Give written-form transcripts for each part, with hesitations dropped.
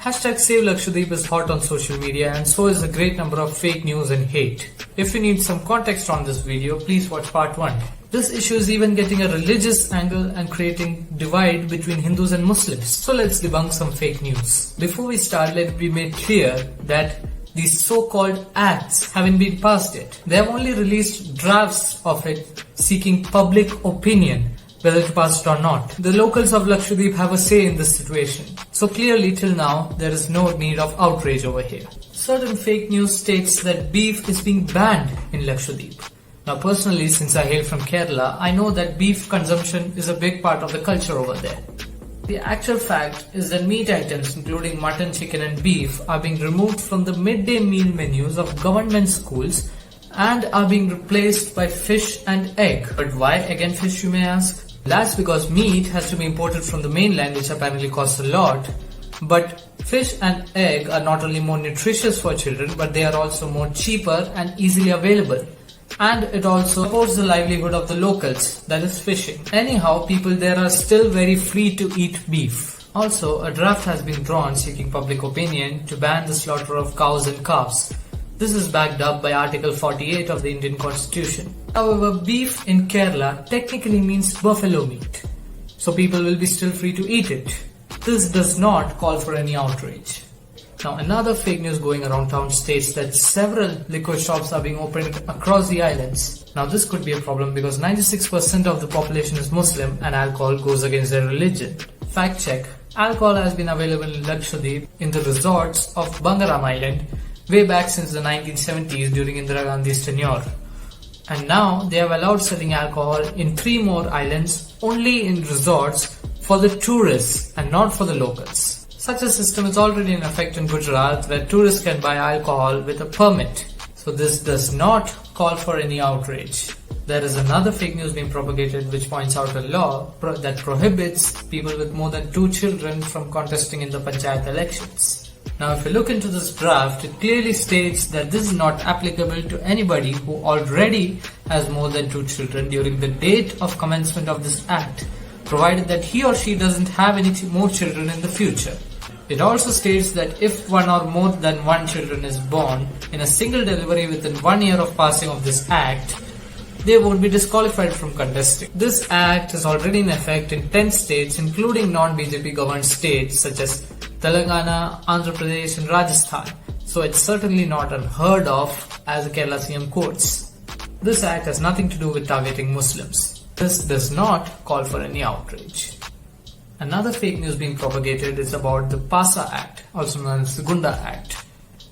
Hashtag Save Lakshadweep is hot on social media, and so is a great number of fake news and hate. If you need some context on this video, please watch part 1. This issue is even getting a religious angle and creating divide between Hindus and Muslims. So let's debunk some fake news. Before we start, let it be made clear that these so-called acts haven't been passed yet. They have only released drafts of it seeking public opinion whether to pass it or not. The locals of Lakshadweep have a say in this situation. So clearly till now there is no need of outrage over here. Certain fake news states that beef is being banned in Lakshadweep. Now personally, since I hail from Kerala, I know that beef consumption is a big part of the culture over there. The actual fact is that meat items including mutton, chicken and beef are being removed from the midday meal menus of government schools and are being replaced by fish and egg. But why egg and fish, you may ask? That's because meat has to be imported from the mainland, which apparently costs a lot. But fish and egg are not only more nutritious for children, but they are also more cheaper and easily available. And it also supports the livelihood of the locals, that is fishing. Anyhow, people there are still very free to eat beef. Also, a draft has been drawn seeking public opinion to ban the slaughter of cows and calves. This is backed up by Article 48 of the Indian Constitution. However, beef in Kerala technically means buffalo meat, so people will be still free to eat it. This does not call for any outrage. Now, another fake news going around town states that several liquor shops are being opened across the islands. Now, this could be a problem because 96% of the population is Muslim and alcohol goes against their religion. Fact check. Alcohol has been available in Lakshadweep in the resorts of Bangaram Island way back since the 1970s during Indira Gandhi's tenure. And now they have allowed selling alcohol in 3 more islands only in resorts for the tourists and not for the locals. Such a system is already in effect in Gujarat where tourists can buy alcohol with a permit. So this does not call for any outrage. There is another fake news being propagated which points out a law that prohibits people with more than 2 children from contesting in the panchayat elections. Now if you look into this draft, it clearly states that this is not applicable to anybody who already has more than 2 children during the date of commencement of this act, provided that he or she doesn't have any more children in the future. It also states that if one or more than 1 children is born in a single delivery within 1 year of passing of this act, they won't be disqualified from contesting. This act is already in effect in 10 states including non-BJP governed states such as Telangana, Andhra Pradesh and Rajasthan. So it's certainly not unheard of as the Kerala CM quotes. This act has nothing to do with targeting Muslims. This does not call for any outrage. Another fake news being propagated is about the PASA Act, also known as the Gunda Act,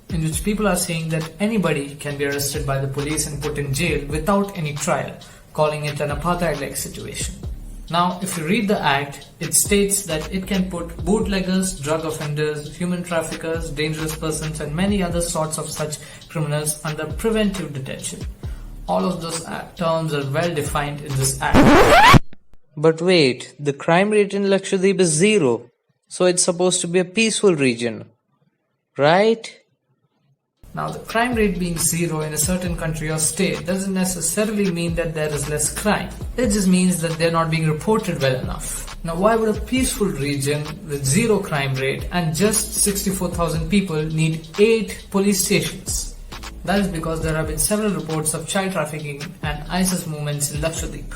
in which people are saying that anybody can be arrested by the police and put in jail without any trial, calling it an apartheid-like situation. Now, if you read the act, it states that it can put bootleggers, drug offenders, human traffickers, dangerous persons and many other sorts of such criminals under preventive detention. All of those terms are well defined in this act. But wait, the crime rate in Lakshadweep is 0, so it's supposed to be a peaceful region, right? Now, the crime rate being 0 in a certain country or state doesn't necessarily mean that there is less crime. It just means that they're not being reported well enough. Now, why would a peaceful region with 0 crime rate and just 64,000 people need 8 police stations? That is because there have been several reports of child trafficking and ISIS movements in Lakshadweep.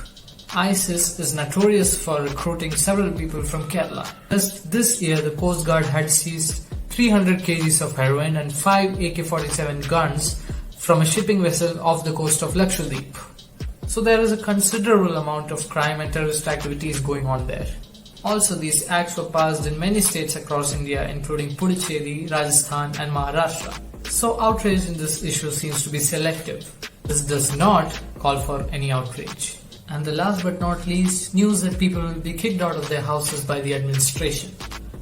ISIS is notorious for recruiting several people from Kerala. Just this year, the Coast Guard had seized 300 kgs of heroin and 5 AK-47 guns from a shipping vessel off the coast of Lakshadweep. So there is a considerable amount of crime and terrorist activities going on there. Also, these acts were passed in many states across India, including Puducherry, Rajasthan and Maharashtra. So outrage in this issue seems to be selective. This does not call for any outrage. And the last but not least, news that people will be kicked out of their houses by the administration.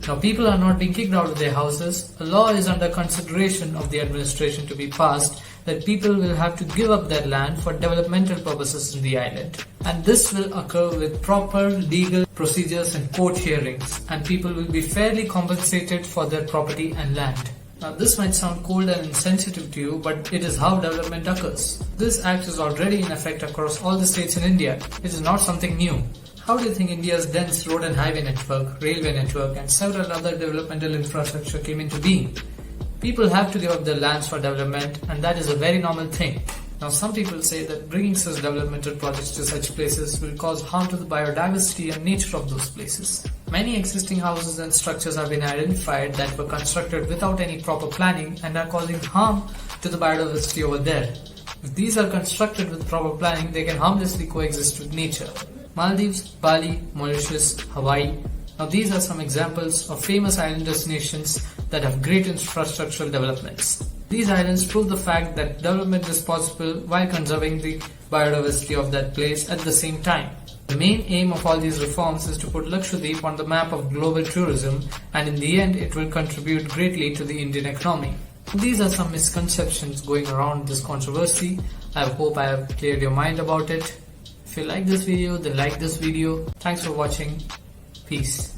Now, people are not being kicked out of their houses. A law is under consideration of the administration to be passed that people will have to give up their land for developmental purposes in the island. And this will occur with proper legal procedures and court hearings, and people will be fairly compensated for their property and land. Now, this might sound cold and insensitive to you, but it is how development occurs. This act is already in effect across all the states in India. It is not something new. How do you think India's dense road and highway network, railway network and several other developmental infrastructure came into being? People have to give up their lands for development, and that is a very normal thing. Now some people say that bringing such developmental projects to such places will cause harm to the biodiversity and nature of those places. Many existing houses and structures have been identified that were constructed without any proper planning and are causing harm to the biodiversity over there. If these are constructed with proper planning, they can harmlessly coexist with nature. Maldives, Bali, Mauritius, Hawaii. Now these are some examples of famous island destinations that have great infrastructural developments. These islands prove the fact that development is possible while conserving the biodiversity of that place at the same time. The main aim of all these reforms is to put Lakshadweep on the map of global tourism, and in the end it will contribute greatly to the Indian economy. These are some misconceptions going around this controversy. I hope I have cleared your mind about it. If you like this video, then like this video. Thanks for watching. Peace.